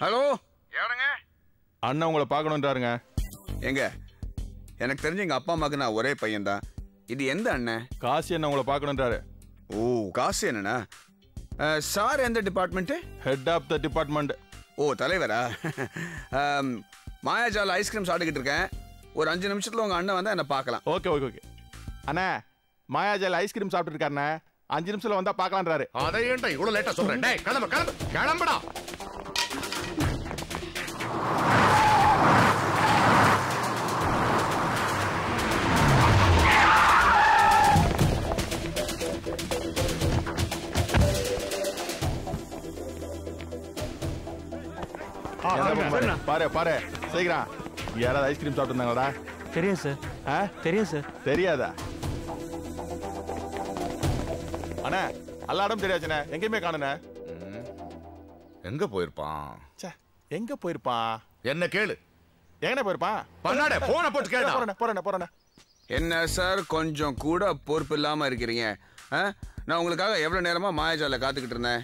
Hello, எவனுங்க? அண்ணன் உங்களை பார்க்கணுன்றாருங்க. எங்க? எனக்கு தெரிஞ்ச எங்க அப்பா அம்மாக்கு நான் ஒரே பையன் தான். இது எந்த அண்ணன்? காசி அண்ணன் உங்களை பார்க்கணுன்றாரு. ஓ, காசு என்னண்ணா? சார் எந்த department? Head of the department. Oh, தலைவரா? மாயாஜால ஐஸ்கிரீம் சாப்பிட்டுக்கிட்டு இருக்கேன். ஒரு 5 நிமிஷத்துல உங்க அண்ணன் வந்தா என்ன பார்க்கலாம். Okay okay okay. அண்ணா மாயாஜால ஐஸ்கிரீம் சாப்பிட்டு இருக்காருண்ணே. 5 நிமிஷத்துல வந்தா பார்க்கலான்றாரு. அதை ஏன்டா இவ்வளவு லேட்டா சொல்றேன்? டேய் கிளம்பு கிளம்பு கிளம்புடா. பாரு பாரு சீக்கிரம். யாராவது ஐஸ்கிரீம் சாப்பிட்டு இருந்தாங்களா? தெரியும் சார். தெரியும் சார். தெரியாதா? அண்ணா எல்லா இடம் தெரியாச்சுண்ணே. எங்கேயுமே காணுண்ணே. எங்க போயிருப்பான்? எங்க போயிருப்பான்? என்ன கேளு. எங்கண்ணே போயிருப்பான்? பண்ணாடே போன போட்டு கேளு. போறேண்ணே. என்ன சார் கொஞ்சம் கூட பொறுப்பு இல்லாம இருக்கிறீங்க? நான் உங்களுக்காக எவ்வளவு நேரமா மாயாஜால காத்துக்கிட்டு இருந்தேன்.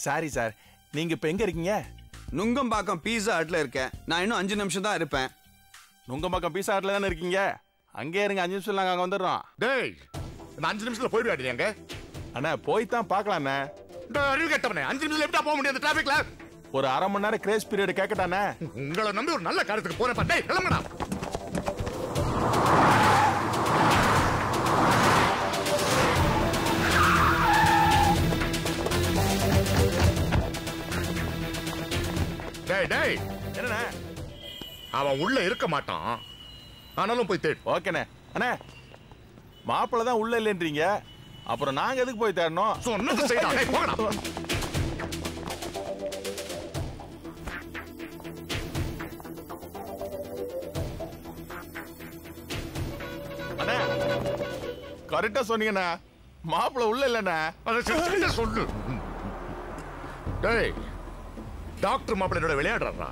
Sorry sir. நீங்க இப்ப எங்க இருக்கீங்க? நுங்கம்பாக்கம் பீஸா ஹட்ல இருக்கேன். நான் இன்னும் 5 நிமிஷம் தான் இருப்பேன். நுங்கம்பாக்கம் பீஸா ஹட்ல தானே இருக்கீங்க? அங்கே இருங்க, 5 நிமிஷம் நாங்க அங்க வந்துடுறோம். டேய் இந்த 5 நிமிஷத்துல போயிடுவாடி எங்க? அண்ணா போய் தான் பார்க்கலாண்ணே. அறிவு கட்டவனே, 5 நிமிஷத்துல எப்படி போக முடியாது டிராபிக்ல? ஒரு அரை மணி நேரம் கிரேஸ் பீரியட் கேட்கட்டானே. உங்களை நம்பி ஒரு நல்ல காரியத்துக்கு போறேன். டேய் கிளம்புடா. டேய் டேய் என்னண்ணே? அவன் உள்ள இருக்க மாட்டான். ஆனாலும் போய் தேடு. ஓகேண்ணே. அண்ணே மாப்பிள்ள தான் உள்ள இல்லைன்றீங்க, அப்புறம் நாங்க எதுக்கு போய் தேடணும்? சொன்னது செய்யலாம். டேய் போங்கடா. அண்ணே கரெக்டா சொன்னீங்கண்ணா. மாப்பிள்ள உள்ள இல்லண்ணே. அதை சொல்லு. டேய் டாக்டர் மாப்பிள்ளையோட விளையாடுறா.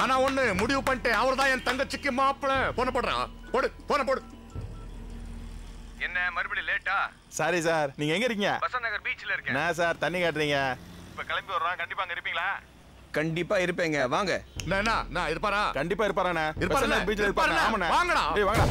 ஆனா ஒண்ணு முடிவு பண்ணிட்டேன். அவர் தான் என் தங்கச்சிக்கு மாப்பிள்ளை. போன போடுறான். போடு போன போடு. என்ன மறுபடியும் லேட்டா? Sorry sir. நீங்க எங்க இருக்கீங்க? பசன் நகர் பீச்ல இருக்கேன். என்ன சார் தண்ணி காட்டுறீங்க? இப்ப கிளம்பி வர்றோம். கண்டிப்பா அங்க இருப்பீங்களா? கண்டிப்பா இருப்பேங்க. வாங்க. நான் இருப்பாரா? கண்டிப்பா இருப்பாராண்ணே. இருப்பாரா? பீச்ல இருப்பாரு. ஆமாண்ணே. வாங்கடா. டேய் வாங்கடா.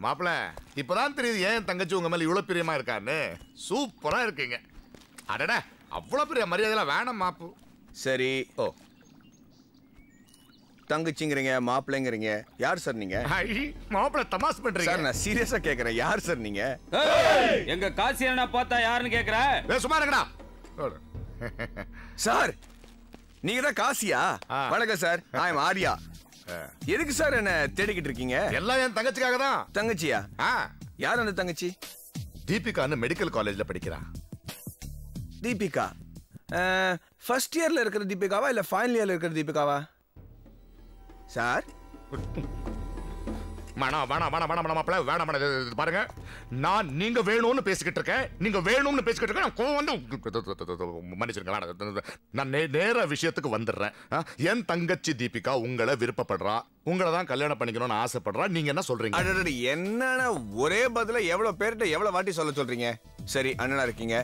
மாப்பிள்ள இப்பதான் தெரியுது ஏன் தங்கச்சி உங்க மேல இவ்வளவு பிரியமா இருக்கான்னு. சூப்பரா இருக்கீங்க. அடடா அவ்வளவு பெரிய மரியாதைலாம் வேணாம் மாப்பு. சரி. ஓ தங்கச்சிங்கிறீங்க, மாப்பிள்ளைங்கிறீங்க. யார் சார் நீங்க? மாப்பிள்ள தமாஸ் பண்றீங்க சார். நான் சீரியஸா கேக்குறேன். யார் சார் நீங்க? எங்க காசி அண்ணா பார்த்தா யாருன்னு கேக்குற? சும்மா இருக்கடா சார். நீங்க தான் காசியா? வணக்கம் சார். ஐ அம் ஆர்யா. எதுக்கு சார் என்ன தேடிக்கிட்டு இருக்கீங்க? எல்லாம் என் தங்கச்சிக்காக தான். தங்கச்சியா? யார் அந்த தங்கச்சி? தீபிகான்னு மெடிக்கல் காலேஜ்ல படிக்கிறா. தீபிகா ஃபர்ஸ்ட் இயர்ல இருக்கிற தீபிகாவா இல்ல ஃபைனல் இயர்ல இருக்கிற தீபிகாவா சார்? பாருங்க, நான் நீங்க வேணும்னு பேசிக்கிட்டு இருக்கேன். நீங்க வேணும்னு பேசிக்கிட்டு இருக்கேன். மன்னிச்சிருங்க. நான் நேர விஷயத்துக்கு வந்துடுறேன். என் தங்கச்சி தீபிகா உங்களை விருப்பப்படுறா. உங்களை தான் கல்யாணம் பண்ணிக்கணும்னு ஆசைப்படுறா. நீங்க என்ன சொல்றீங்க? என்னன்னா ஒரே பதில எவ்வளவு பேர்கிட்ட எவ்வளவு வாட்டி சொல்ல சொல்றீங்க? சரி அண்ணனா இருக்கீங்க,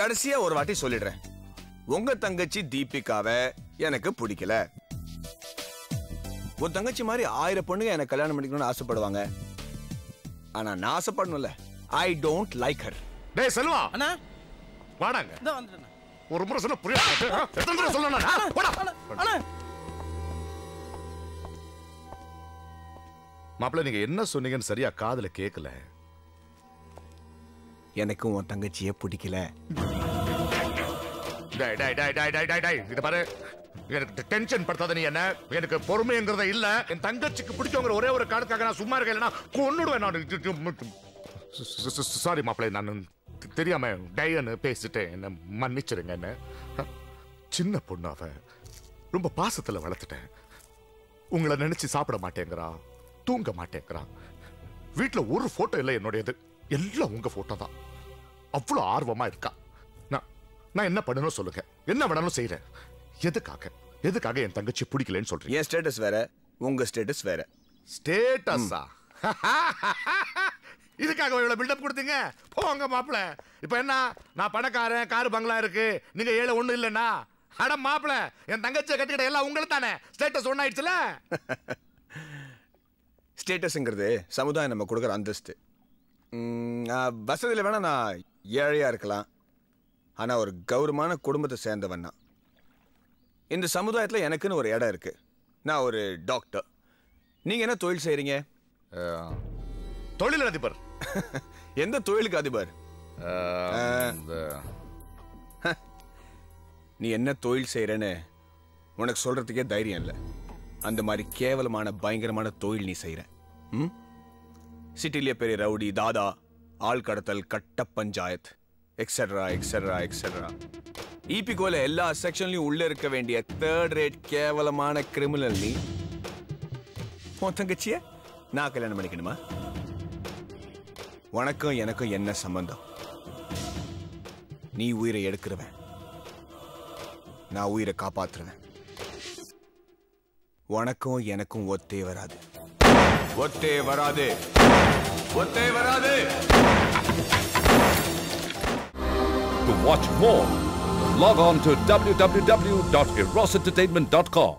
கடைசியா ஒரு வாட்டி சொல்லிடுறேன். உங்க தங்கச்சி தீபிகாவை எனக்கு பிடிக்கல. ஒரு தங்கச்சி மாதிரி 1000 பொண்ணுங்க எனக்கு கல்யாணம் பண்ணிக்கணும்னு ஆசைப்படுவாங்க. ஆனா நான் ஆசைப்படணும்ல. I don't like her. டேய் செல்வா அண்ணா வாடாங்க. இதோ வந்துட்டேன். ஒரு முறை சொன்னா புரியாது. எத்தனை முறை சொல்லணும்? போடா. அண்ணா மாப்பிள்ள நீங்க என்ன சொன்னீங்கன்னு சரியா காதுல கேட்கல. எனக்கும் உன் தங்கச்சியே பிடிக்கல. டேய் டேய் டேய் டேய் டேய் டேய் இத பாரு. எனக்கு டென்ஷன் படுத்தாத. நீ என்ன எனக்கு பொறுமைங்கிறத இல்ல. என் தங்கச்சிக்கு பிடிச்சவங்க ஒரே ஒரு காரணத்துக்காக நான் சும்மா இருக்கேன். இல்லைன்னா கொன்னுடுவேன் நான். சாரி மாப்பிள்ளை, நான் தெரியாம டயன்னு பேசிட்டேன். என்ன மன்னிச்சிருங்க. என்ன சின்ன பொண்ணு அவ. ரொம்ப பாசத்துல வளர்த்துட்டேன். உங்களை நினைச்சு சாப்பிட மாட்டேங்கிறா, தூங்க மாட்டேங்கிறா. வீட்டுல ஒரு போட்டோ இல்லை என்னுடையது, எல்லாம் உங்க போட்டோ தான். அவ்வளவு ஆர்வமா இருக்கா. நான் என்ன பண்ணணும் சொல்லுங்க, என்ன வேணாலும் செய்யறேன். எதுக்காக என் தங்கச்சி பிடிக்கலன்னு சொல்றீங்க? என் ஸ்டேட்டஸ் வேற, உங்க ஸ்டேட்டஸ் வேற. ஸ்டேட்டஸா? இதுக்காக இவ்வளவு பில்டப் கொடுத்தீங்க? போங்க மாப்பிள. இப்ப என்ன, நான் பணக்காரன், காரு பங்களா இருக்கு, நீங்க ஏழை ஒண்ணு இல்லைன்னா, அட மாப்பிள என் தங்கச்சியை கட்டிக்கிட்ட எல்லாம் உங்களுக்கு தானே. ஸ்டேட்டஸ் ஒண்ணாயிடுச்சுல. ஸ்டேட்டஸ்ங்கிறது சமுதாயம் நம்ம கொடுக்குற அந்தஸ்து. வசதியில் வேணா நான் ஏழையா இருக்கலாம், ஆனா ஒரு கௌரவமான குடும்பத்தை சேர்ந்தவன் தான். இந்த சமுதாயத்தில் எனக்குன்னு ஒரு இடம் இருக்கு. நான் ஒரு டாக்டர். நீங்க என்ன தொழில் செய்றீங்க? தொழில் அதிபர். எந்த தொழிலுக்கு அதிபர்? நீ என்ன தொழில் செய்யறன்னு உனக்கு சொல்றதுக்கே தைரியம் இல்லை. அந்த மாதிரி கேவலமான பயங்கரமான தொழில் நீ செய்யற. சிட்டிலேயே பெரிய ரவுடி, தாதா, ஆள் கடத்தல், கட்ட பஞ்சாயத், எக்ஸெட்ரா எக்ஸெட்ரா எக்ஸெட்ரா. ஈபிகோல எல்லா செக்ஷன்லயும் உள்ள இருக்க வேண்டிய தேர்ட் ரேட் கேவலமான கிரிமினல் நீ. உன் தங்கச்சிய நான் கல்யாணம் பண்ணிக்கணுமா? உனக்கும் எனக்கும் என்ன சம்பந்தம்? நீ உயிரை எடுக்கிறவன், நான் உயிரை காப்பாற்றுறேன். உனக்கும் எனக்கும் ஒத்தே வராது, ஒத்தே வராது, ஒத்தே வராது. To watch more, log on to www.erosentertainment.com.